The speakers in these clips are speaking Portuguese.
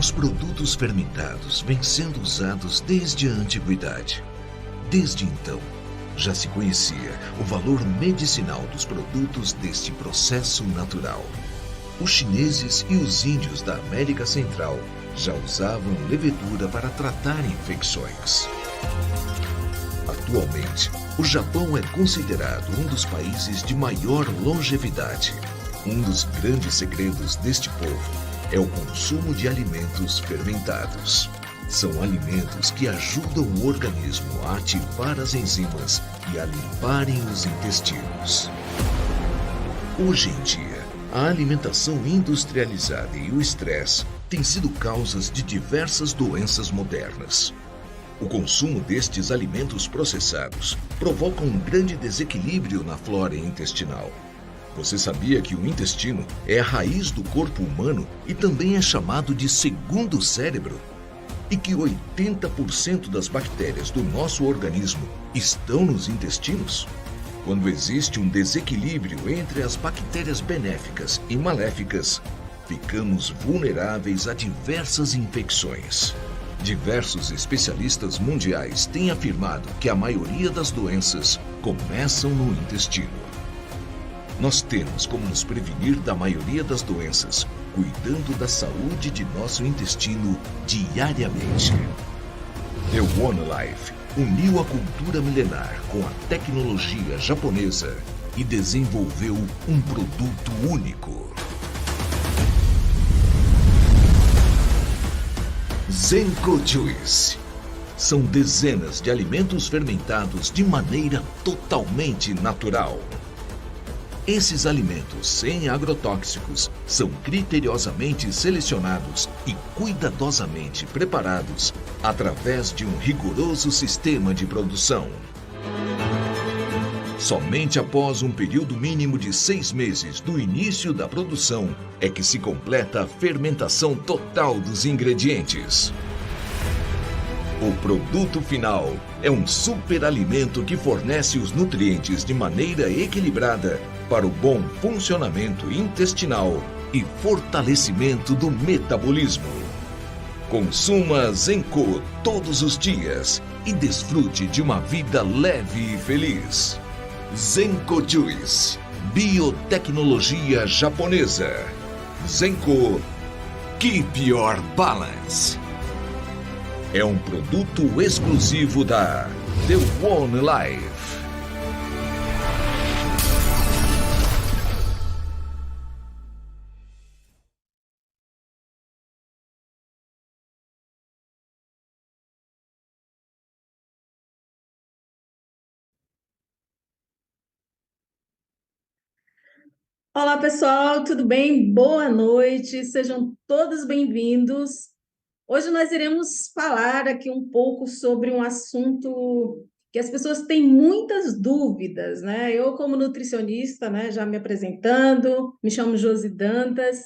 Os produtos fermentados vêm sendo usados desde a antiguidade. Desde então, já se conhecia o valor medicinal dos produtos deste processo natural. Os chineses e os índios da América Central já usavam levedura para tratar infecções. Atualmente, o Japão é considerado um dos países de maior longevidade. Um dos grandes segredos deste povo é o consumo de alimentos fermentados. São alimentos que ajudam o organismo a ativar as enzimas e a limparem os intestinos. Hoje em dia, a alimentação industrializada e o estresse têm sido causas de diversas doenças modernas. O consumo destes alimentos processados provoca um grande desequilíbrio na flora intestinal. Você sabia que o intestino é a raiz do corpo humano e também é chamado de segundo cérebro? E que 80% das bactérias do nosso organismo estão nos intestinos? Quando existe um desequilíbrio entre as bactérias benéficas e maléficas, ficamos vulneráveis a diversas infecções. Diversos especialistas mundiais têm afirmado que a maioria das doenças começam no intestino. Nós temos como nos prevenir da maioria das doenças, cuidando da saúde de nosso intestino diariamente. The One Life uniu a cultura milenar com a tecnologia japonesa e desenvolveu um produto único. Zenko Juice. São dezenas de alimentos fermentados de maneira totalmente natural. Esses alimentos sem agrotóxicos são criteriosamente selecionados e cuidadosamente preparados através de um rigoroso sistema de produção. Somente após um período mínimo de 6 meses do início da produção é que se completa a fermentação total dos ingredientes. O produto final é um superalimento que fornece os nutrientes de maneira equilibrada para o bom funcionamento intestinal e fortalecimento do metabolismo. Consuma Zenko todos os dias e desfrute de uma vida leve e feliz. Zenko Juice, biotecnologia japonesa. Zenko, keep your balance. É um produto exclusivo da The One Life. Olá, pessoal, tudo bem? Boa noite, sejam todos bem-vindos. Hoje nós iremos falar aqui um pouco sobre um assunto que as pessoas têm muitas dúvidas, né? Eu, como nutricionista, né, já me apresentando, me chamo Josi Dantas,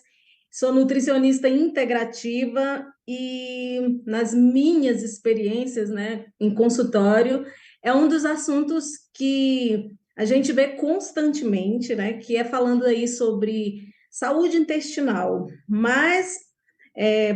sou nutricionista integrativa e nas minhas experiências, né, em consultório, é um dos assuntos que a gente vê constantemente, né, que é falando aí sobre saúde intestinal, mas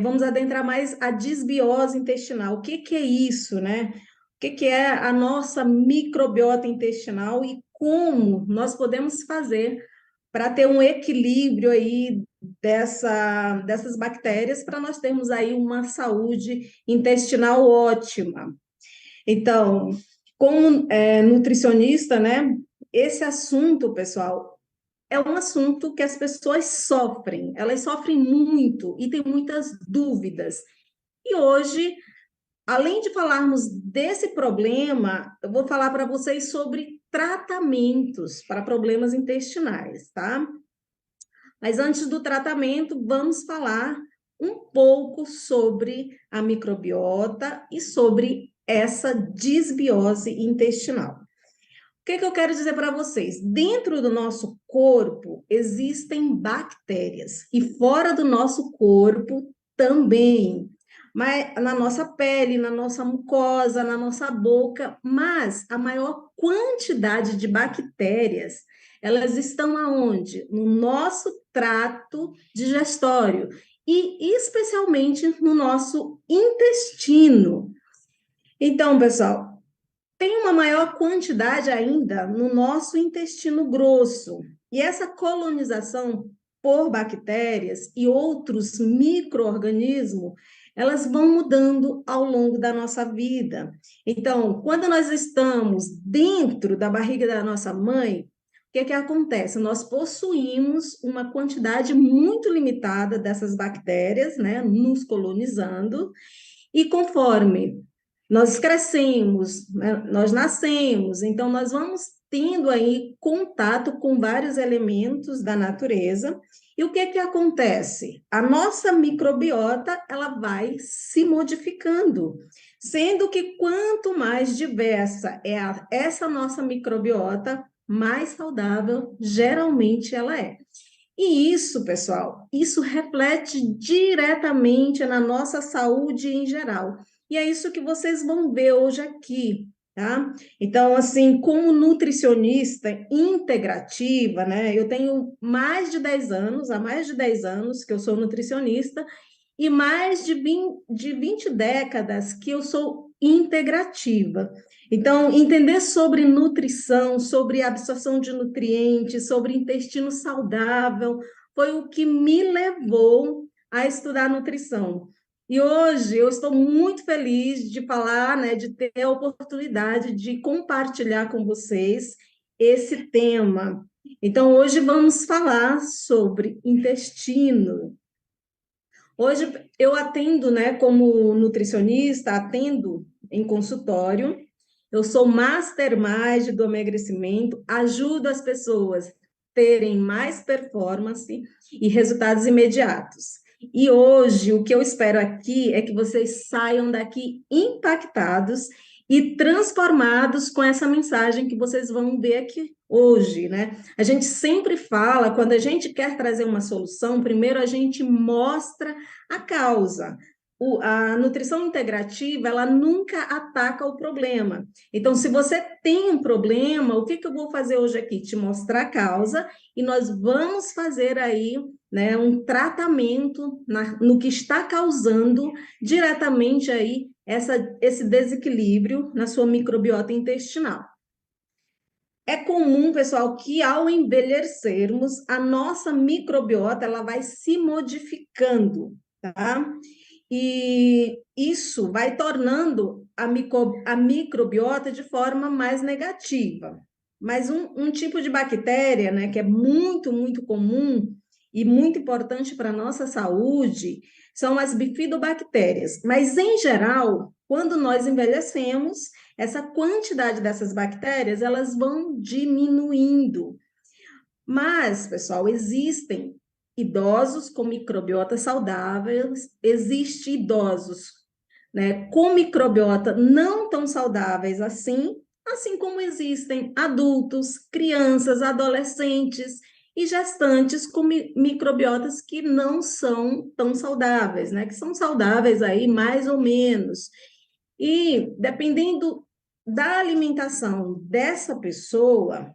vamos adentrar mais a desbiose intestinal. O que que é isso, né? O que que é a nossa microbiota intestinal e como nós podemos fazer para ter um equilíbrio aí dessas bactérias para nós termos aí uma saúde intestinal ótima. Então, como nutricionista, né? Esse assunto, pessoal, é um assunto que as pessoas sofrem, elas sofrem muito e têm muitas dúvidas. E hoje, além de falarmos desse problema, eu vou falar para vocês sobre tratamentos para problemas intestinais, tá? Mas antes do tratamento, vamos falar um pouco sobre a microbiota e sobre essa desbiose intestinal. O que que eu quero dizer para vocês? Dentro do nosso corpo existem bactérias e fora do nosso corpo também, mas na nossa pele, na nossa mucosa, na nossa boca, mas a maior quantidade de bactérias, elas estão aonde? No nosso trato digestório. e especialmente no nosso intestino. Então, pessoal, tem uma maior quantidade ainda no nosso intestino grosso. E essa colonização por bactérias e outros micro-organismos, elas vão mudando ao longo da nossa vida. Então, quando nós estamos dentro da barriga da nossa mãe, o que acontece? Nós possuímos uma quantidade muito limitada dessas bactérias, né, nos colonizando, e conforme nós crescemos, né, nós nascemos, então nós vamos tendo aí contato com vários elementos da natureza. E o que acontece? A nossa microbiota, ela vai se modificando, sendo que quanto mais diversa é essa nossa microbiota, mais saudável geralmente ela é. E isso, pessoal, isso reflete diretamente na nossa saúde em geral. E é isso que vocês vão ver hoje aqui, tá? Então, assim, como nutricionista integrativa, né? Eu tenho mais de 10 anos, há mais de 10 anos que eu sou nutricionista, e mais de 20 décadas que eu sou integrativa. Então, entender sobre nutrição, sobre absorção de nutrientes, sobre intestino saudável, foi o que me levou a estudar nutrição. E hoje eu estou muito feliz de falar, né, de ter a oportunidade de compartilhar com vocês esse tema. Então, hoje vamos falar sobre intestino. Hoje eu atendo, né, como nutricionista, atendo em consultório. Eu sou mastermind do emagrecimento, ajudo as pessoas a terem mais performance e resultados imediatos. E hoje o que eu espero aqui é que vocês saiam daqui impactados e transformados com essa mensagem que vocês vão ver aqui hoje, né? A gente sempre fala, quando a gente quer trazer uma solução, primeiro a gente mostra a causa. A nutrição integrativa, ela nunca ataca o problema. Então, se você tem um problema, o que eu vou fazer hoje aqui? Te mostrar a causa e nós vamos fazer aí, né, um tratamento no que está causando diretamente aí esse desequilíbrio na sua microbiota intestinal. É comum, pessoal, que ao envelhecermos, a nossa microbiota ela vai se modificando, tá? E isso vai tornando a microbiota de forma mais negativa. Mas um tipo de bactéria, né, que é muito, muito comum e muito importante para a nossa saúde, são as bifidobactérias. Mas, em geral, quando nós envelhecemos, essa quantidade dessas bactérias, elas vão diminuindo. Mas, pessoal, existem idosos com microbiota saudáveis, existem idosos, né, com microbiota não tão saudáveis assim como existem adultos, crianças, adolescentes e gestantes com microbiotas que não são tão saudáveis, né, que são saudáveis aí mais ou menos. E dependendo da alimentação dessa pessoa,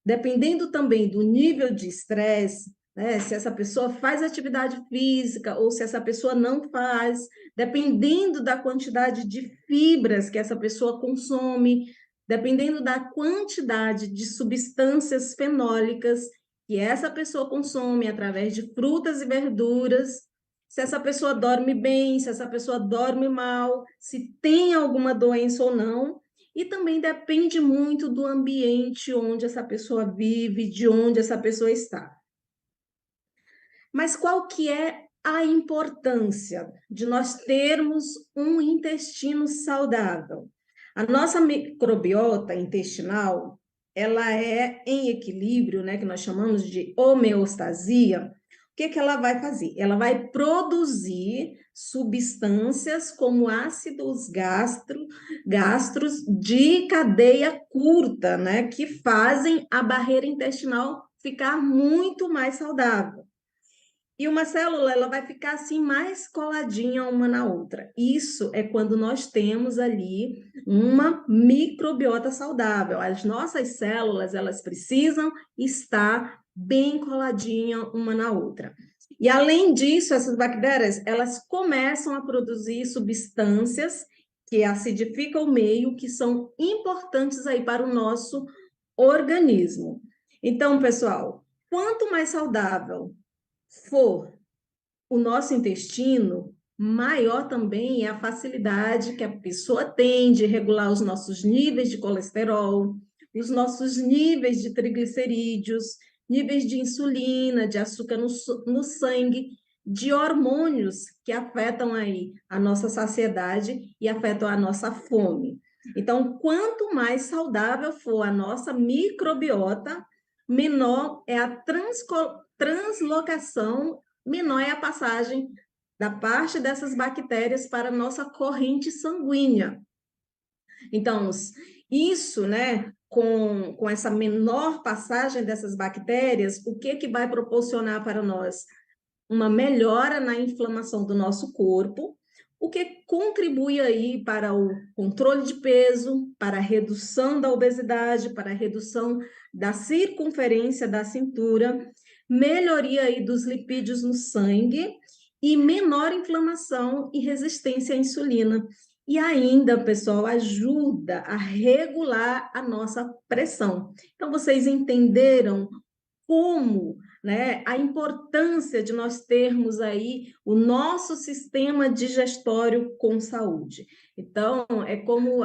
dependendo também do nível de estresse, né, se essa pessoa faz atividade física ou se essa pessoa não faz, dependendo da quantidade de fibras que essa pessoa consome, dependendo da quantidade de substâncias fenólicas que essa pessoa consome através de frutas e verduras, se essa pessoa dorme bem, se essa pessoa dorme mal, se tem alguma doença ou não, e também depende muito do ambiente onde essa pessoa vive, de onde essa pessoa está. Mas qual que é a importância de nós termos um intestino saudável? A nossa microbiota intestinal, ela é em equilíbrio, né, que nós chamamos de homeostasia. O que ela vai fazer? Ela vai produzir substâncias como ácidos gastros de cadeia curta, né, que fazem a barreira intestinal ficar muito mais saudável. E uma célula, ela vai ficar assim mais coladinha uma na outra. Isso é quando nós temos ali uma microbiota saudável. As nossas células, elas precisam estar bem coladinha uma na outra. E, além disso, essas bactérias, elas começam a produzir substâncias que acidificam o meio, que são importantes aí para o nosso organismo. Então, pessoal, quanto mais saudável for o nosso intestino, maior também é a facilidade que a pessoa tem de regular os nossos níveis de colesterol, os nossos níveis de triglicerídeos, níveis de insulina, de açúcar no sangue, de hormônios que afetam aí a nossa saciedade e afetam a nossa fome. Então, quanto mais saudável for a nossa microbiota, menor é a translocação, menor é a passagem da parte dessas bactérias para a nossa corrente sanguínea. Então, isso, né, com essa menor passagem dessas bactérias, o que vai proporcionar para nós? Uma melhora na inflamação do nosso corpo, o que contribui aí para o controle de peso, para a redução da obesidade, para a redução da circunferência da cintura, melhoria aí dos lipídios no sangue e menor inflamação e resistência à insulina. E ainda, pessoal, ajuda a regular a nossa pressão. Então, vocês entenderam como, né, a importância de nós termos aí o nosso sistema digestório com saúde. Então, é como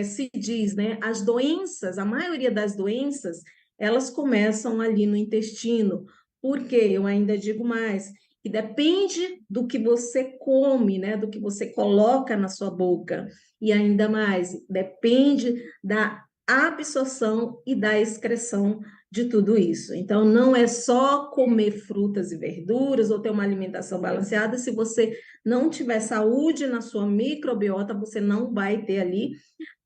se diz, né, as doenças, a maioria das doenças, elas começam ali no intestino. Porque eu ainda digo mais, que depende do que você come, né, do que você coloca na sua boca. E ainda mais, depende da absorção e da excreção de tudo isso. Então, não é só comer frutas e verduras ou ter uma alimentação balanceada. Se você não tiver saúde na sua microbiota, você não vai ter ali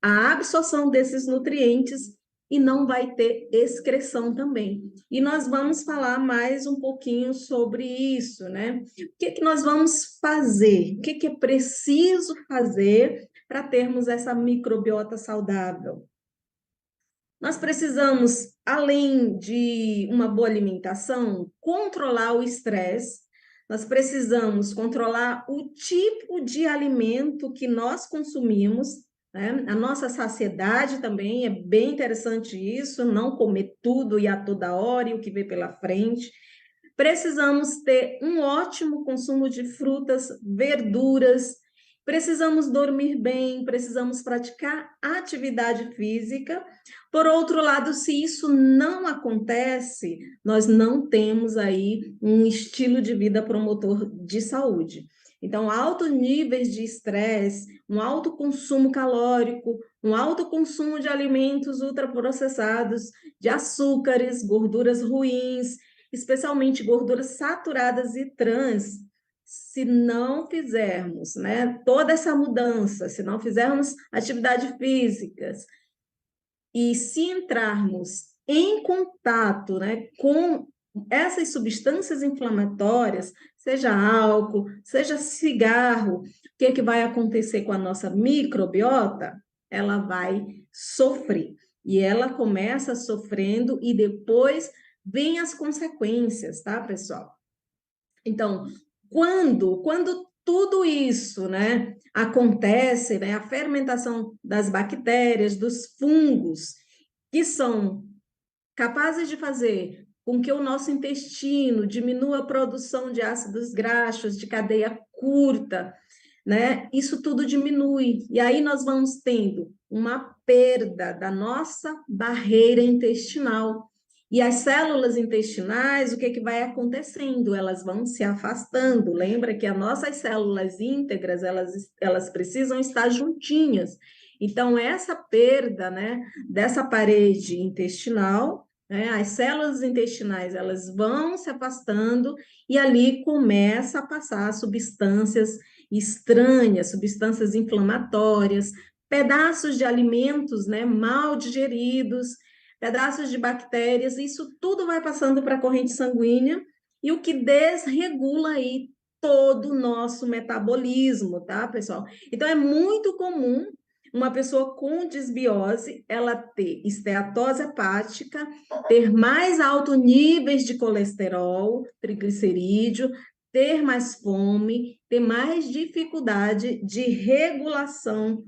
a absorção desses nutrientes e não vai ter excreção também. E nós vamos falar mais um pouquinho sobre isso, né? O que nós vamos fazer? O que é preciso fazer para termos essa microbiota saudável? Nós precisamos, além de uma boa alimentação, controlar o estresse. Nós precisamos controlar o tipo de alimento que nós consumimos, né? A nossa saciedade também é bem interessante isso, não comer tudo e a toda hora e o que vem pela frente. Precisamos ter um ótimo consumo de frutas, verduras, precisamos dormir bem, precisamos praticar atividade física. Por outro lado, se isso não acontece, nós não temos aí um estilo de vida promotor de saúde. Então, altos níveis de estresse, um alto consumo calórico, um alto consumo de alimentos ultraprocessados, de açúcares, gorduras ruins, especialmente gorduras saturadas e trans, se não fizermos, né, toda essa mudança, se não fizermos atividade físicas e se entrarmos em contato, né, com essas substâncias inflamatórias, seja álcool, seja cigarro, o que vai acontecer com a nossa microbiota? Ela vai sofrer. E ela começa sofrendo e depois vem as consequências, tá, pessoal? Então, quando tudo isso, né, acontece, né, a fermentação das bactérias, dos fungos, que são capazes de fazer com que o nosso intestino diminua a produção de ácidos graxos de cadeia curta, né? Isso tudo diminui. E aí nós vamos tendo uma perda da nossa barreira intestinal. E as células intestinais, o que vai acontecendo? Elas vão se afastando. Lembra que as nossas células íntegras, elas precisam estar juntinhas. Então, essa perda, né, dessa parede intestinal, né, as células intestinais, elas vão se afastando e ali começa a passar substâncias estranhas, substâncias inflamatórias, pedaços de alimentos, né, mal digeridos, pedaços de bactérias, isso tudo vai passando para a corrente sanguínea e o que desregula aí todo o nosso metabolismo, tá, pessoal? Então, é muito comum uma pessoa com disbiose, ela ter esteatose hepática, ter mais altos níveis de colesterol, triglicerídeo, ter mais fome, ter mais dificuldade de regulação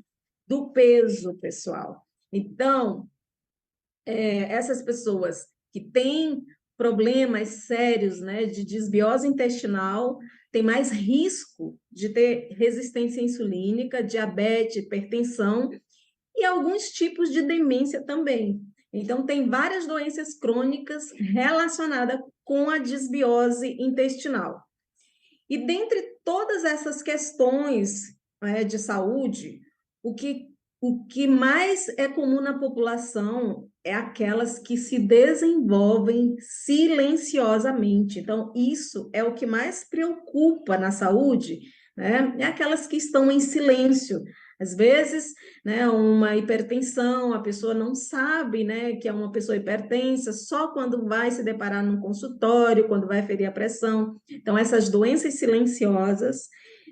do peso, pessoal. Então, essas pessoas que têm problemas sérios, né, de desbiose intestinal, têm mais risco de ter resistência insulínica, diabetes, hipertensão e alguns tipos de demência também. Então, tem várias doenças crônicas relacionadas com a desbiose intestinal. E dentre todas essas questões, de saúde, o que mais é comum na população é aquelas que se desenvolvem silenciosamente. Então, isso é o que mais preocupa na saúde, né? É aquelas que estão em silêncio. Às vezes, né, uma hipertensão, a pessoa não sabe, né, que é uma pessoa hipertensa, só quando vai se deparar num consultório, quando vai ferir a pressão. Então, essas doenças silenciosas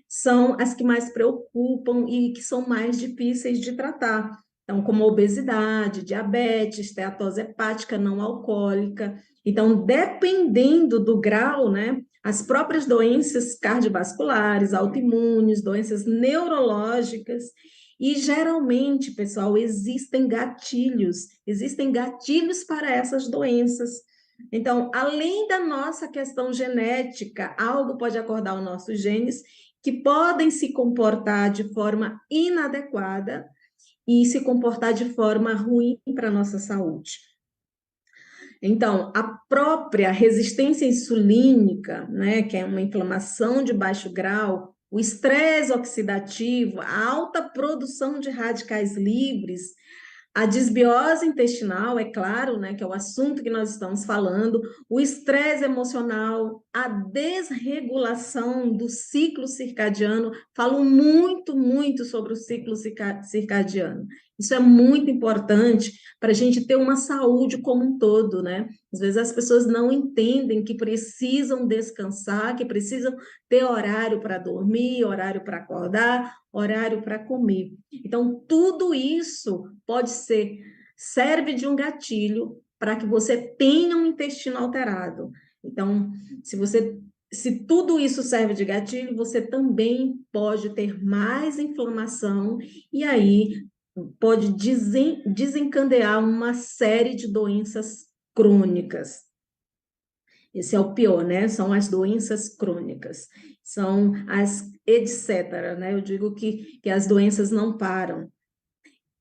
são as que mais preocupam e que são mais difíceis de tratar. Então, como obesidade, diabetes, esteatose hepática não alcoólica. Então, dependendo do grau, né, as próprias doenças cardiovasculares, autoimunes, doenças neurológicas, e geralmente, pessoal, existem gatilhos para essas doenças. Então, além da nossa questão genética, algo pode acordar os nossos genes que podem se comportar de forma inadequada e se comportar de forma ruim para a nossa saúde. Então, a própria resistência insulínica, né, que é uma inflamação de baixo grau, o estresse oxidativo, a alta produção de radicais livres, a desbiose intestinal, é claro, né, que é o assunto que nós estamos falando, o estresse emocional, a desregulação do ciclo circadiano, falo muito sobre o ciclo circadiano. Isso é muito importante para a gente ter uma saúde como um todo, né? Às vezes as pessoas não entendem que precisam descansar, que precisam ter horário para dormir, horário para acordar, horário para comer. Então, tudo isso serve de um gatilho para que você tenha um intestino alterado. Então, se tudo isso serve de gatilho, você também pode ter mais inflamação e aí pode desencadear uma série de doenças crônicas. Esse é o pior, né? São as doenças crônicas, são as etc., né? Eu digo que as doenças não param.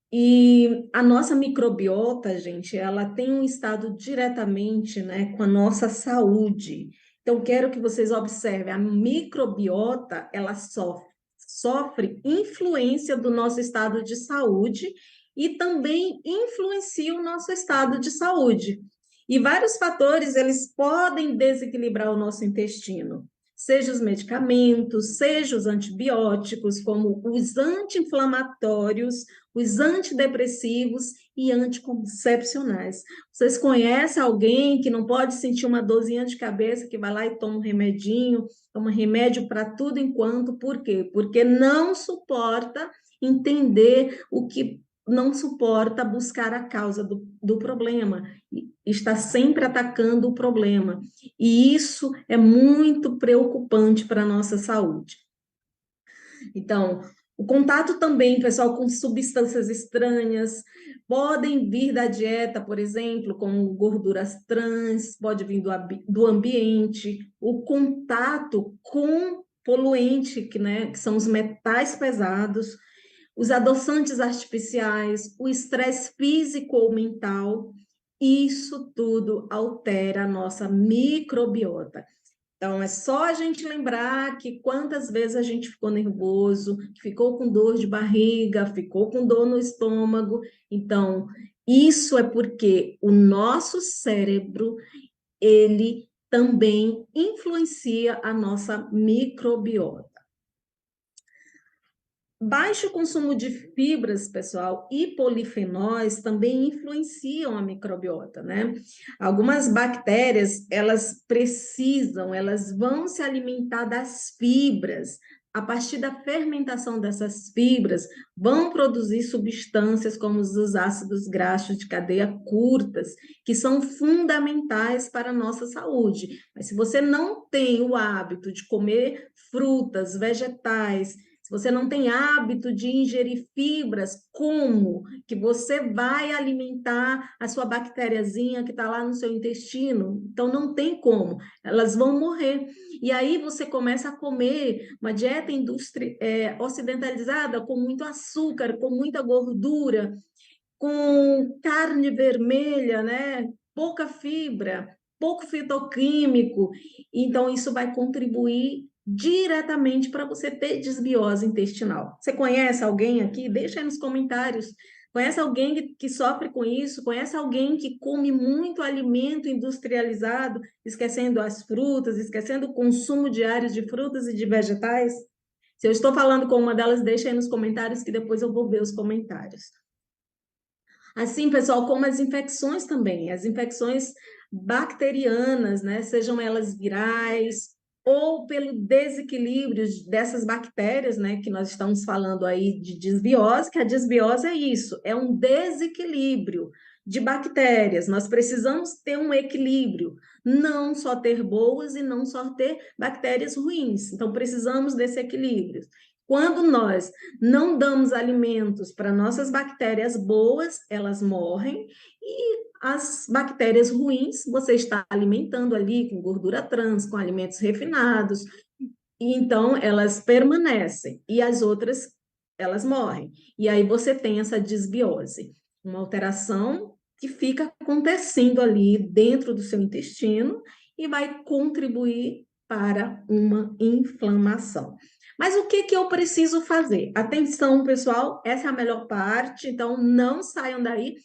E a nossa microbiota, gente, ela tem um estado diretamente, né, com a nossa saúde. Então, quero que vocês observem, a microbiota, ela sofre influência do nosso estado de saúde e também influencia o nosso estado de saúde. E vários fatores, eles podem desequilibrar o nosso intestino, seja os medicamentos, seja os antibióticos, como os anti-inflamatórios, os antidepressivos e anticoncepcionais. Vocês conhecem alguém que não pode sentir uma dorzinha de cabeça, que vai lá e toma um remedinho, toma remédio para tudo enquanto, por quê? Porque não suporta entender o que não suporta buscar a causa do problema, está sempre atacando o problema. E isso é muito preocupante para a nossa saúde. Então, o contato também, pessoal, com substâncias estranhas, podem vir da dieta, por exemplo, como gorduras trans, pode vir do ambiente, o contato com poluente, que são os metais pesados, os adoçantes artificiais, o estresse físico ou mental, isso tudo altera a nossa microbiota. Então, é só a gente lembrar que quantas vezes a gente ficou nervoso, que ficou com dor de barriga, ficou com dor no estômago. Então, isso é porque o nosso cérebro, ele também influencia a nossa microbiota. Baixo consumo de fibras, pessoal, e polifenóis também influenciam a microbiota, né? Algumas bactérias, elas vão se alimentar das fibras, a partir da fermentação dessas fibras, vão produzir substâncias como os ácidos graxos de cadeia curtas, que são fundamentais para a nossa saúde. Mas se você não tem o hábito de comer frutas, vegetais, se você não tem hábito de ingerir fibras, como que você vai alimentar a sua bactériazinha que está lá no seu intestino? Então, não tem como, elas vão morrer. E aí você começa a comer uma dieta ocidentalizada com muito açúcar, com muita gordura, com carne vermelha, né? Pouca fibra, pouco fitoquímico. Então, isso vai contribuir diretamente para você ter desbiose intestinal. Você conhece alguém aqui? Deixa aí nos comentários. Conhece alguém que sofre com isso? Conhece alguém que come muito alimento industrializado, esquecendo as frutas, esquecendo o consumo diário de frutas e de vegetais? Se eu estou falando com uma delas, deixa aí nos comentários que depois eu vou ver os comentários. Assim, pessoal, como as infecções também, as infecções bacterianas, né, sejam elas virais ou pelo desequilíbrio dessas bactérias, né, que nós estamos falando aí de desbiose, que a desbiose é isso, é um desequilíbrio de bactérias. Nós precisamos ter um equilíbrio, não só ter boas e não só ter bactérias ruins. Então, precisamos desse equilíbrio. Quando nós não damos alimentos para nossas bactérias boas, elas morrem, e as bactérias ruins você está alimentando ali com gordura trans, com alimentos refinados, e então elas permanecem, e as outras, elas morrem. E aí você tem essa desbiose, uma alteração que fica acontecendo ali dentro do seu intestino e vai contribuir para uma inflamação. Mas o que eu preciso fazer? Atenção, pessoal, essa é a melhor parte, então não saiam daí.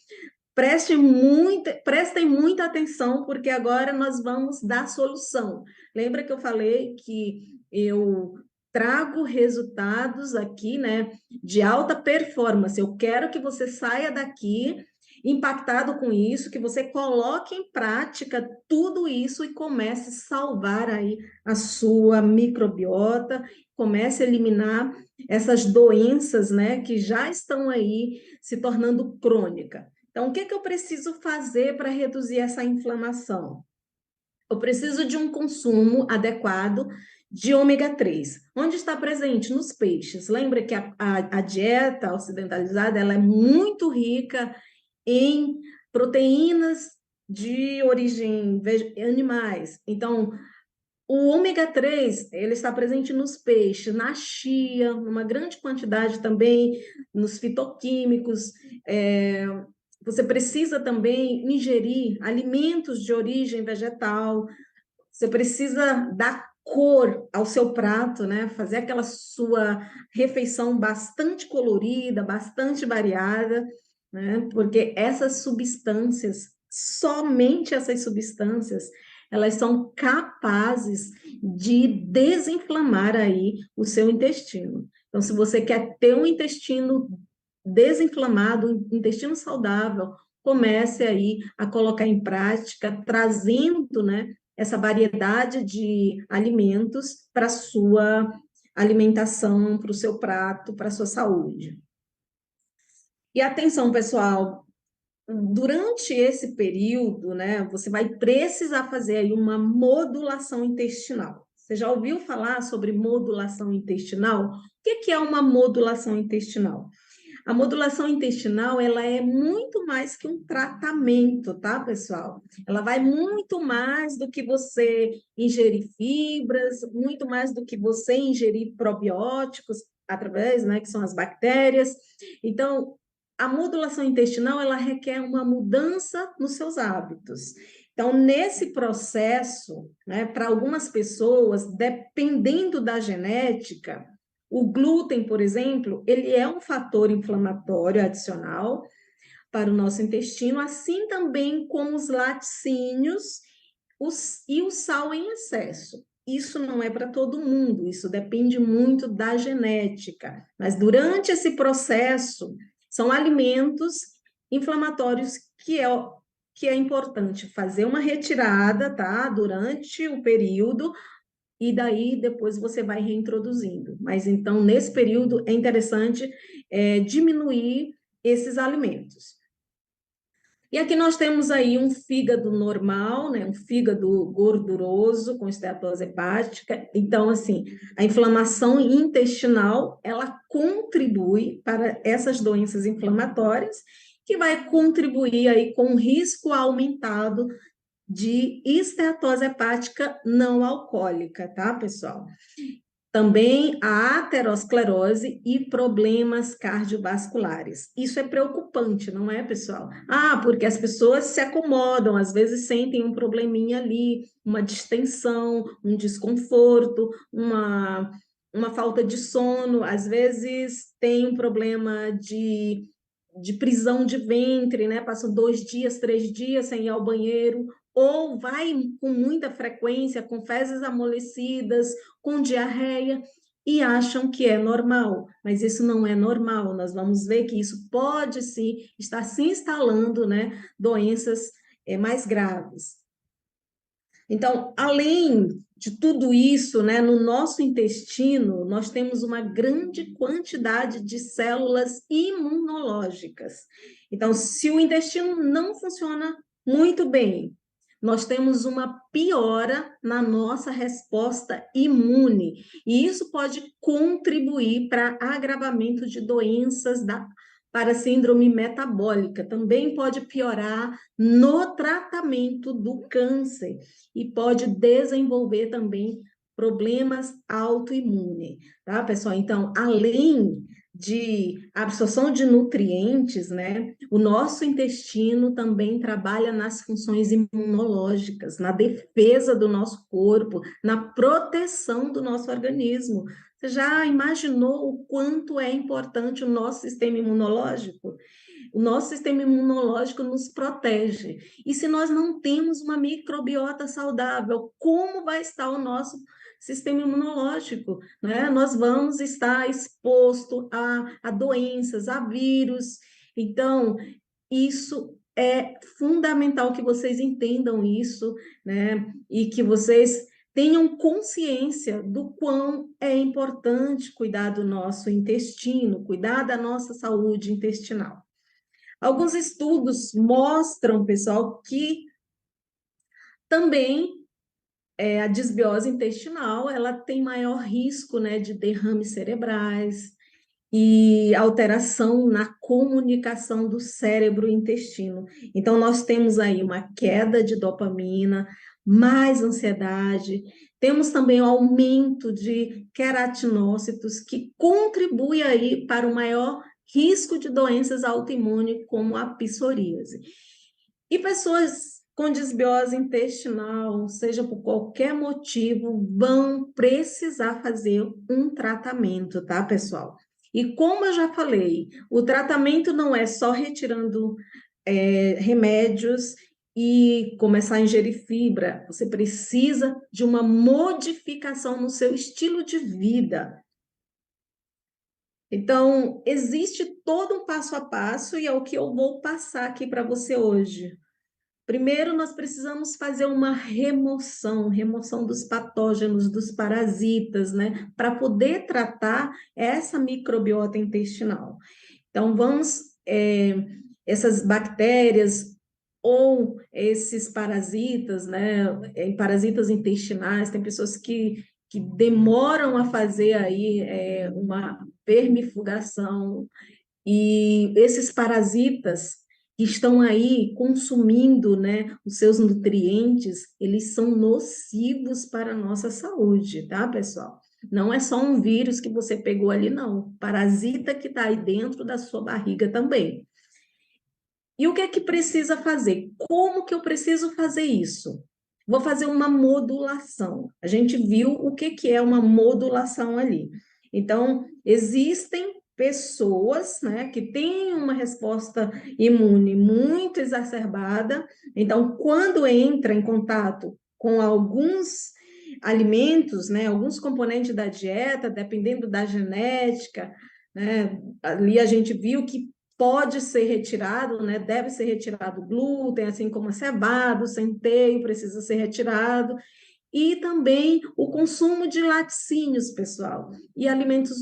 Prestem muita atenção, porque agora nós vamos dar solução. Lembra que eu falei que eu trago resultados aqui, né, de alta performance. Eu quero que você saia daqui impactado com isso, que você coloque em prática tudo isso e comece a salvar aí a sua microbiota, comece a eliminar essas doenças, né, que já estão aí se tornando crônicas. Então, o que eu preciso fazer para reduzir essa inflamação? Eu preciso de um consumo adequado de ômega 3. Onde está presente? Nos peixes. Lembra que a dieta ocidentalizada ela é muito rica em proteínas de origem animais. Então, o ômega 3, ele está presente nos peixes, na chia, numa grande quantidade também, nos fitoquímicos. Você precisa também ingerir alimentos de origem vegetal, você precisa dar cor ao seu prato, né? Fazer aquela sua refeição bastante colorida, bastante variada, né? Porque essas substâncias, somente essas substâncias, elas são capazes de desinflamar aí o seu intestino. Então, se você quer ter um intestino desinflamado, um intestino saudável, comece aí a colocar em prática, trazendo, né, essa variedade de alimentos para a sua alimentação, para o seu prato, para a sua saúde. E atenção, pessoal, durante esse período, né, você vai precisar fazer aí uma modulação intestinal. Você já ouviu falar sobre modulação intestinal? O que é uma modulação intestinal? A modulação intestinal, ela é muito mais que um tratamento, tá, pessoal? Ela vai muito mais do que você ingerir fibras, muito mais do que você ingerir probióticos através, né, que são as bactérias. Então, a modulação intestinal, ela requer uma mudança nos seus hábitos. Então, nesse processo, né, para algumas pessoas, dependendo da genética, o glúten, por exemplo, ele é um fator inflamatório adicional para o nosso intestino, assim também como os laticínios e o sal em excesso. Isso não é para todo mundo, isso depende muito da genética. Mas durante esse processo, são alimentos inflamatórios que é importante fazer uma retirada, tá? Durante o período, e daí depois você vai reintroduzindo. Mas então, nesse período, é interessante diminuir esses alimentos. E aqui nós temos aí um fígado normal, né? Um fígado gorduroso com esteatose hepática. Então, assim, a inflamação intestinal, ela contribui para essas doenças inflamatórias, que vai contribuir aí com um risco aumentado de esteatose hepática não alcoólica, tá, pessoal? Também a aterosclerose e problemas cardiovasculares. Isso é preocupante, não é, pessoal? Ah, porque as pessoas se acomodam, às vezes sentem um probleminha ali, uma distensão, um desconforto, uma falta de sono, às vezes tem um problema de prisão de ventre, né? Passam 2 dias, 3 dias sem ir ao banheiro, ou vai com muita frequência, com fezes amolecidas, com diarreia, e acham que é normal, mas isso não é normal. Nós vamos ver que isso pode sim estar se instalando, né? Doenças mais graves. Então, além de tudo isso, né, no nosso intestino, nós temos uma grande quantidade de células imunológicas. Então, se o intestino não funciona muito bem, nós temos uma piora na nossa resposta imune, e isso pode contribuir para agravamento de doenças para síndrome metabólica. Também pode piorar no tratamento do câncer e pode desenvolver também problemas autoimunes, tá, pessoal? Então, além de absorção de nutrientes, né, o nosso intestino também trabalha nas funções imunológicas, na defesa do nosso corpo, na proteção do nosso organismo. Você já imaginou o quanto é importante o nosso sistema imunológico? O nosso sistema imunológico nos protege. E se nós não temos uma microbiota saudável, como vai estar o nosso sistema imunológico? Né? Nós vamos estar exposto a doenças, a vírus. Então, isso é fundamental que vocês entendam isso, né? E que vocês tenham consciência do quão é importante cuidar do nosso intestino, cuidar da nossa saúde intestinal. Alguns estudos mostram, pessoal, que também a desbiose intestinal, ela tem maior risco, né, de derrames cerebrais e alteração na comunicação do cérebro e intestino. Então, nós temos aí uma queda de dopamina, mais ansiedade, temos também o aumento de queratinócitos, que contribui aí para o maior risco de doenças autoimunes, como a psoríase. E pessoas com desbiose intestinal, seja por qualquer motivo, vão precisar fazer um tratamento, tá, pessoal? E como eu já falei, o tratamento não é só retirando remédios e começar a ingerir fibra. Você precisa de uma modificação no seu estilo de vida. Então, existe todo um passo a passo e é o que eu vou passar aqui para você hoje. Primeiro, nós precisamos fazer uma remoção dos patógenos, dos parasitas, né? Para poder tratar essa microbiota intestinal. Então, essas bactérias ou esses parasitas, né? Parasitas intestinais, tem pessoas que demoram a fazer aí uma vermifugação, e esses parasitas que estão aí consumindo, né, os seus nutrientes, eles são nocivos para a nossa saúde, tá, pessoal? Não é só um vírus que você pegou ali, não. Parasita que está aí dentro da sua barriga também. E o que é que precisa fazer? Como que eu preciso fazer isso? Vou fazer uma modulação. A gente viu o que é uma modulação ali. Então, existem pessoas, né, que têm uma resposta imune muito exacerbada. Então, quando entra em contato com alguns alimentos, né, alguns componentes da dieta, dependendo da genética, né, ali a gente viu que pode ser retirado, né? Deve ser retirado o glúten, assim como a cevada, o centeio precisa ser retirado. e também o consumo de laticínios, pessoal, e alimentos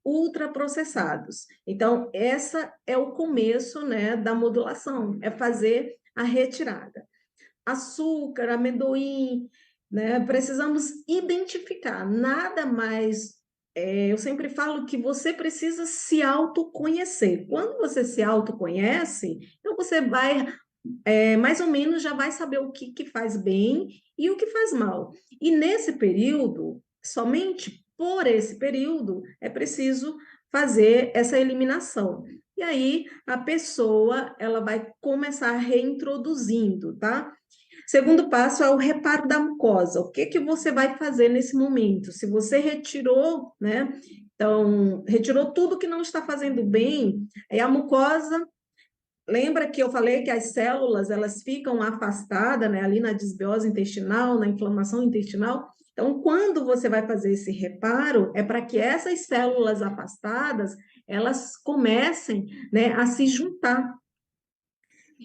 ultraprocessados. Então, essa é o começo, né, da modulação, é fazer a retirada. Açúcar, amendoim, né? Precisamos identificar, nada mais. Eu sempre falo que você precisa se autoconhecer. Quando você se autoconhece, então você vai, mais ou menos, já vai saber o que faz bem e o que faz mal. E nesse período, somente por esse período, é preciso fazer essa eliminação. E aí a pessoa ela vai começar reintroduzindo, tá? Segundo passo é o reparo da mucosa. O que que você vai fazer nesse momento? Se você retirou, né? Então, retirou tudo que não está fazendo bem, aí a mucosa, lembra que eu falei que as células, elas ficam afastadas, né, ali na desbiose intestinal, na inflamação intestinal? Então, quando você vai fazer esse reparo, é para que essas células afastadas, elas comecem, né, a se juntar.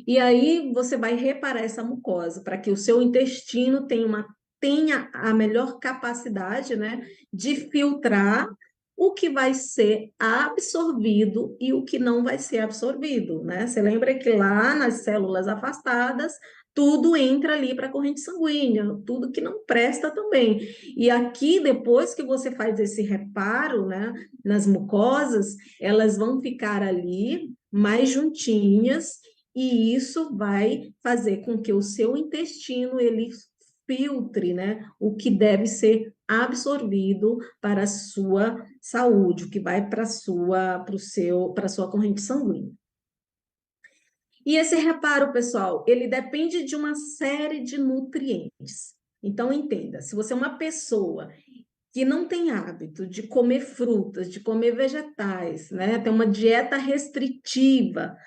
E aí você vai reparar essa mucosa para que o seu intestino tenha a melhor capacidade, né, de filtrar o que vai ser absorvido e o que não vai ser absorvido, né? Você lembra que lá nas células afastadas, tudo entra ali para a corrente sanguínea, tudo que não presta também. E aqui, depois que você faz esse reparo, né, nas mucosas, elas vão ficar ali mais juntinhas e isso vai fazer com que o seu intestino ele filtre, né, o que deve ser absorvido para a sua saúde, o que vai para a sua corrente sanguínea. E esse reparo, pessoal, ele depende de uma série de nutrientes. Então, entenda, se você é uma pessoa que não tem hábito de comer frutas, de comer vegetais, né, tem uma dieta restritiva,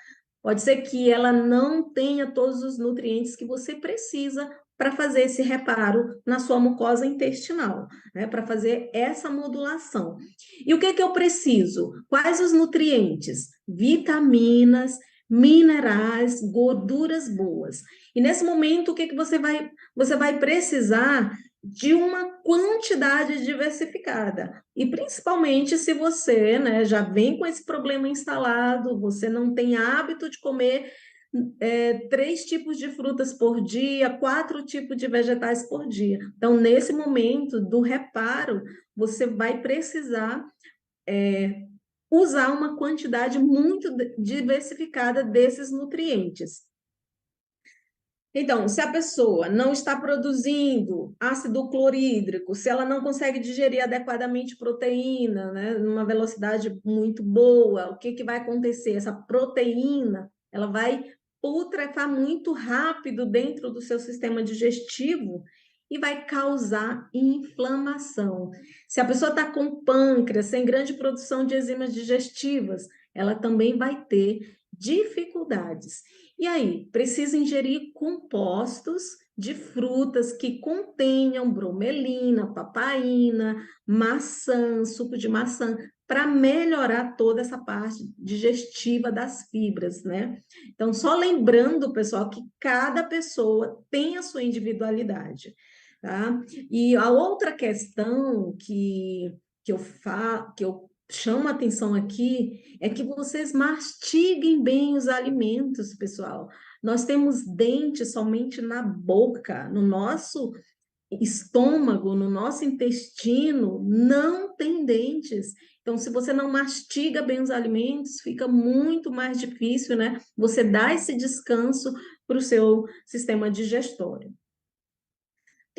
pode ser que ela não tenha todos os nutrientes que você precisa para fazer esse reparo na sua mucosa intestinal, né? Para fazer essa modulação. E o que que eu preciso? Quais os nutrientes? Vitaminas, minerais, gorduras boas. E nesse momento, o que que você vai precisar de uma quantidade diversificada. E principalmente se você, né, já vem com esse problema instalado, você não tem hábito de comer 3 tipos de frutas por dia, 4 tipos de vegetais por dia. Então, nesse momento do reparo, você vai precisar usar uma quantidade muito diversificada desses nutrientes. Então, se a pessoa não está produzindo ácido clorídrico, se ela não consegue digerir adequadamente proteína, né, numa velocidade muito boa, o que que vai acontecer? Essa proteína, ela vai putrefar muito rápido dentro do seu sistema digestivo e vai causar inflamação. Se a pessoa está com pâncreas, sem grande produção de enzimas digestivas, ela também vai ter dificuldades. E aí, precisa ingerir compostos de frutas que contenham bromelina, papaina, maçã, suco de maçã, para melhorar toda essa parte digestiva das fibras, né? Então, só lembrando, pessoal, que cada pessoa tem a sua individualidade, tá? E a outra questão que eu chamo a atenção aqui é que vocês mastiguem bem os alimentos, pessoal. Nós temos dentes somente na boca, no nosso estômago, no nosso intestino, não tem dentes. Então, se você não mastiga bem os alimentos, fica muito mais difícil, né? Você dar esse descanso para o seu sistema digestório.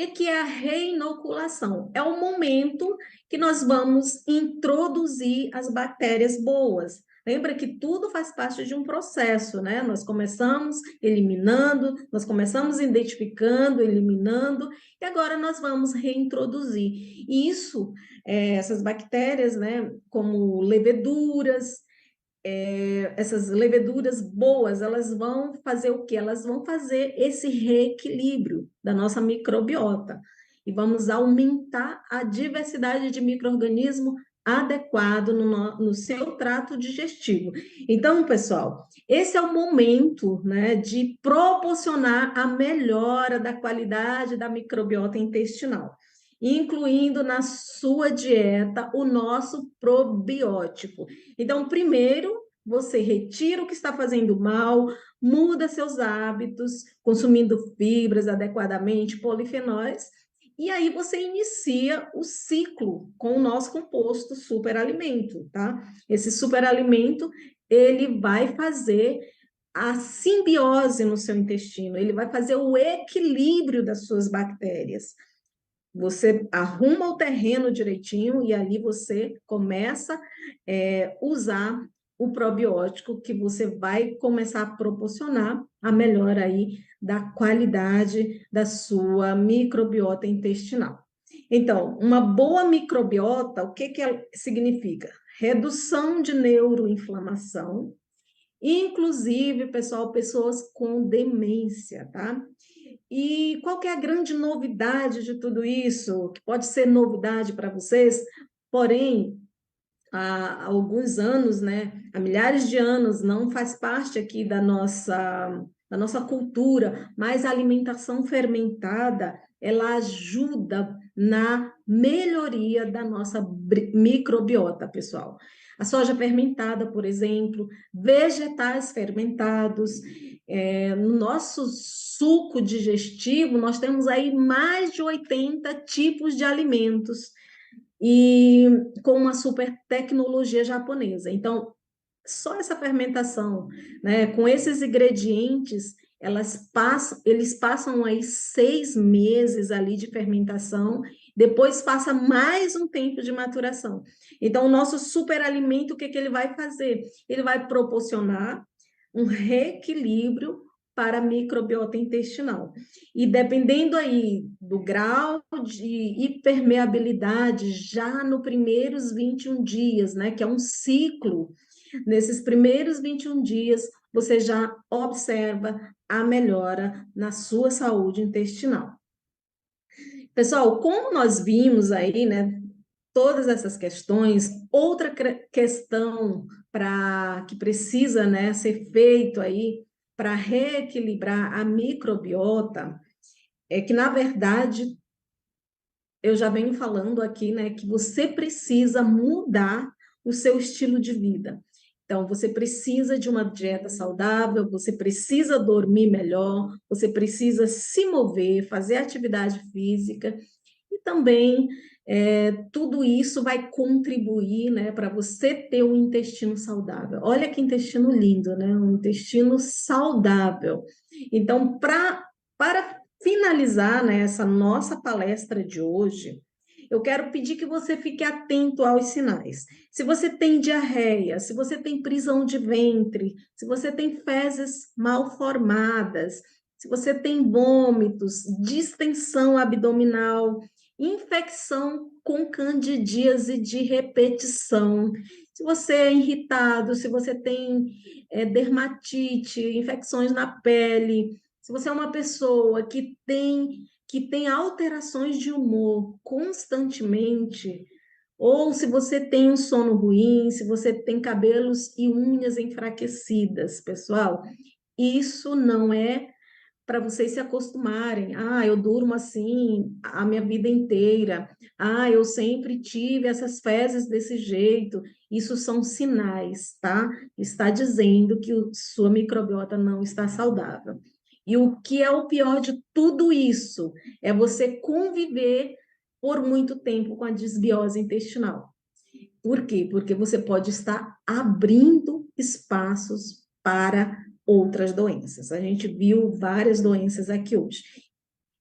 O que é a reinoculação? É o momento que nós vamos introduzir as bactérias boas. Lembra que tudo faz parte de um processo, né? Nós começamos eliminando, nós começamos identificando, eliminando, e agora nós vamos reintroduzir. E isso, essas bactérias, né, como leveduras, essas leveduras boas, elas vão fazer o quê? Elas vão fazer esse reequilíbrio da nossa microbiota e vamos aumentar a diversidade de micro-organismo adequado no seu trato digestivo. Então, pessoal, esse é o momento, né, de proporcionar a melhora da qualidade da microbiota intestinal, incluindo na sua dieta o nosso probiótico. Então, primeiro, você retira o que está fazendo mal, muda seus hábitos, consumindo fibras adequadamente, polifenóis, e aí você inicia o ciclo com o nosso composto superalimento, tá? Esse superalimento, ele vai fazer a simbiose no seu intestino, ele vai fazer o equilíbrio das suas bactérias. Você arruma o terreno direitinho e ali você começa a usar o probiótico que você vai começar a proporcionar a melhora aí da qualidade da sua microbiota intestinal. Então, uma boa microbiota, o que que ela significa? Redução de neuroinflamação, inclusive, pessoal, pessoas com demência, tá? E qual que é a grande novidade de tudo isso? Que pode ser novidade para vocês, porém, há alguns anos, né, há milhares de anos, não faz parte aqui da nossa cultura, mas a alimentação fermentada, ela ajuda na melhoria da nossa microbiota, pessoal. A soja fermentada, por exemplo, vegetais fermentados, no nosso suco digestivo, nós temos aí mais de 80 tipos de alimentos e com uma super tecnologia japonesa. Então, só essa fermentação, né, com esses ingredientes, eles passam aí 6 meses ali de fermentação, depois passa mais um tempo de maturação. Então, o nosso superalimento, o que que ele vai fazer? Ele vai proporcionar um reequilíbrio para a microbiota intestinal. E dependendo aí do grau de hipermeabilidade, já no primeiros 21 dias, né, que é um ciclo, nesses primeiros 21 dias, você já observa a melhora na sua saúde intestinal. Pessoal, como nós vimos aí, né, todas essas questões, outra questão que precisa, né, ser feito aí para reequilibrar a microbiota é que, na verdade, eu já venho falando aqui, né, que você precisa mudar o seu estilo de vida. Então, você precisa de uma dieta saudável, você precisa dormir melhor, você precisa se mover, fazer atividade física e também tudo isso vai contribuir, né, para você ter um intestino saudável. Olha que intestino lindo, né? Um intestino saudável. Então, para finalizar, né, essa nossa palestra de hoje, eu quero pedir que você fique atento aos sinais. Se você tem diarreia, se você tem prisão de ventre, se você tem fezes mal formadas, se você tem vômitos, distensão abdominal, infecção com candidíase de repetição, se você é irritado, se você tem dermatite, infecções na pele, se você é uma pessoa que tem alterações de humor constantemente, ou se você tem um sono ruim, se você tem cabelos e unhas enfraquecidas, pessoal, isso não é para vocês se acostumarem. Ah, eu durmo assim a minha vida inteira. Ah, eu sempre tive essas fezes desse jeito. Isso são sinais, tá? Está dizendo que sua microbiota não está saudável. E o que é o pior de tudo isso é você conviver por muito tempo com a desbiose intestinal. Por quê? Porque você pode estar abrindo espaços para outras doenças. A gente viu várias doenças aqui hoje.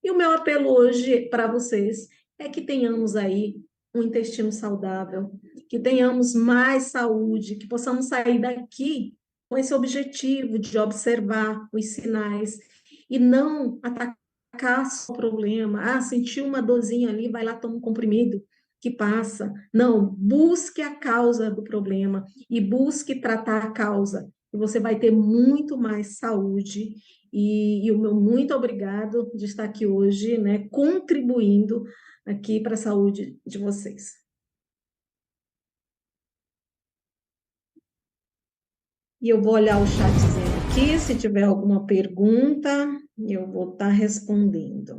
E o meu apelo hoje para vocês é que tenhamos aí um intestino saudável, que tenhamos mais saúde, que possamos sair daqui com esse objetivo de observar os sinais e não atacar só o problema. Ah, sentiu uma dorzinha ali, vai lá, toma um comprimido que passa. Não, busque a causa do problema e busque tratar a causa. E você vai ter muito mais saúde e o meu muito obrigado de estar aqui hoje, né, contribuindo aqui para a saúde de vocês. E eu vou olhar o chatzinho aqui, se tiver alguma pergunta, eu vou estar respondendo.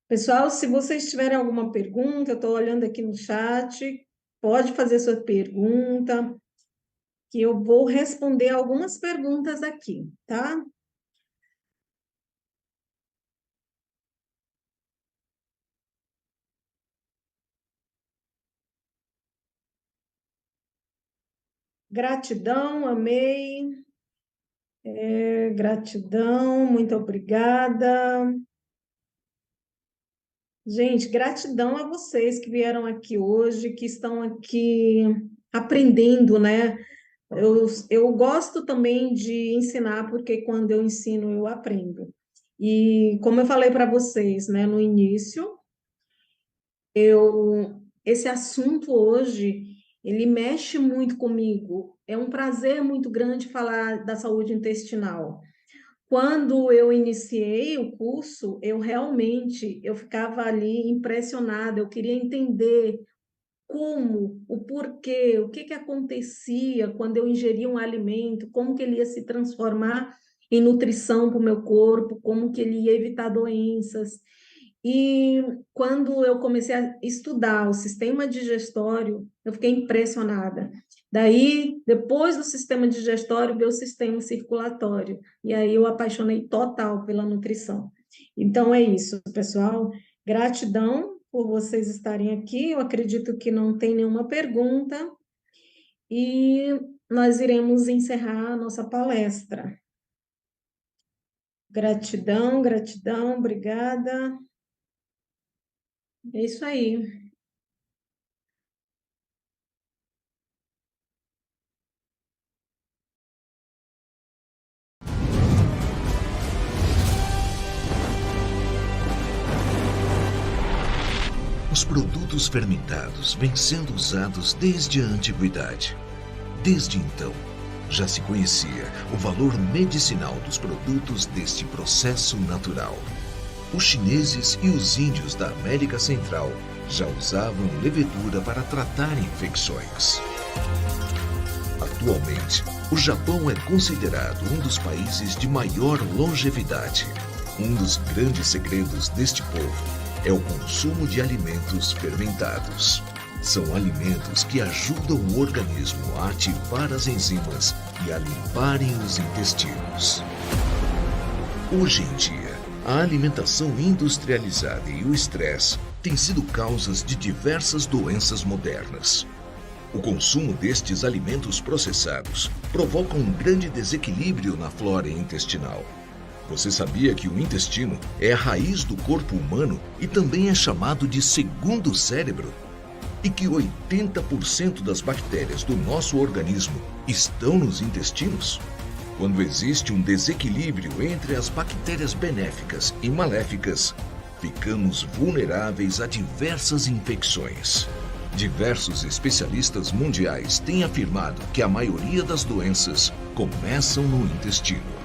Pessoal, se vocês tiverem alguma pergunta, eu estou olhando aqui no chat, pode fazer sua pergunta, que eu vou responder algumas perguntas aqui, tá? Gratidão, amei. Gratidão, muito obrigada. Gente, gratidão a vocês que vieram aqui hoje, que estão aqui aprendendo, né? Eu gosto também de ensinar, porque quando eu ensino, eu aprendo. E como eu falei para vocês, né, no início, esse assunto hoje, ele mexe muito comigo. É um prazer muito grande falar da saúde intestinal. Quando eu iniciei o curso, eu ficava ali impressionada, eu queria entender como, o porquê, o que que acontecia quando eu ingeria um alimento, como que ele ia se transformar em nutrição para o meu corpo, como que ele ia evitar doenças. E quando eu comecei a estudar o sistema digestório, eu fiquei impressionada. Daí, depois do sistema digestório, veio o sistema circulatório. E aí eu apaixonei total pela nutrição. Então é isso, pessoal. Gratidão por vocês estarem aqui. Eu acredito que não tem nenhuma pergunta. E nós iremos encerrar a nossa palestra. Gratidão, gratidão, obrigada. É isso aí. Os produtos fermentados vêm sendo usados desde a antiguidade. Desde então, já se conhecia o valor medicinal dos produtos deste processo natural. Os chineses e os índios da América Central já usavam levedura para tratar infecções. Atualmente, o Japão é considerado um dos países de maior longevidade. Um dos grandes segredos deste povo é o consumo de alimentos fermentados. São alimentos que ajudam o organismo a ativar as enzimas e a limparem os intestinos. Hoje em dia, a alimentação industrializada e o estresse têm sido causas de diversas doenças modernas. O consumo destes alimentos processados provoca um grande desequilíbrio na flora intestinal. Você sabia que o intestino é a raiz do corpo humano e também é chamado de segundo cérebro? E que 80% das bactérias do nosso organismo estão nos intestinos? Quando existe um desequilíbrio entre as bactérias benéficas e maléficas, ficamos vulneráveis a diversas infecções. Diversos especialistas mundiais têm afirmado que a maioria das doenças começam no intestino.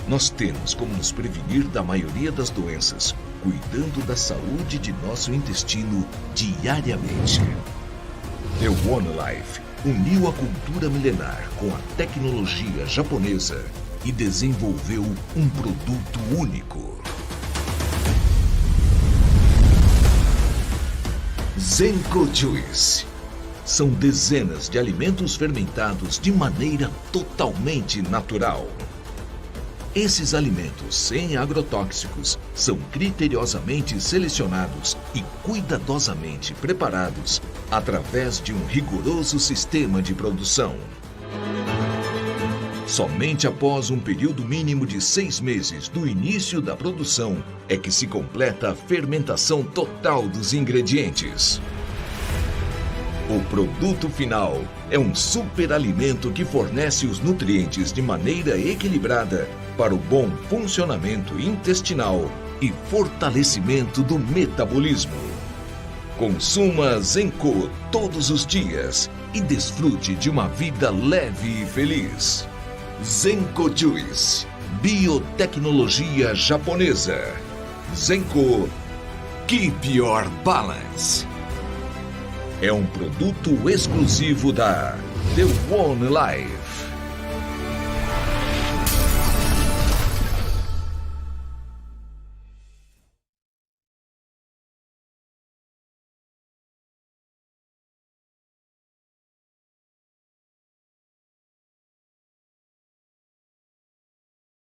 Nós temos como nos prevenir da maioria das doenças, cuidando da saúde de nosso intestino diariamente. The One Life uniu a cultura milenar com a tecnologia japonesa e desenvolveu um produto único. Zenko Juice. São dezenas de alimentos fermentados de maneira totalmente natural. Esses alimentos sem agrotóxicos são criteriosamente selecionados e cuidadosamente preparados através de um rigoroso sistema de produção. Somente após um período mínimo de 6 meses do início da produção é que se completa a fermentação total dos ingredientes. O produto final é um superalimento que fornece os nutrientes de maneira equilibrada para o bom funcionamento intestinal e fortalecimento do metabolismo. Consuma Zenko todos os dias e desfrute de uma vida leve e feliz. Zenko Juice, biotecnologia japonesa. Zenko, keep your balance. É um produto exclusivo da The One Life.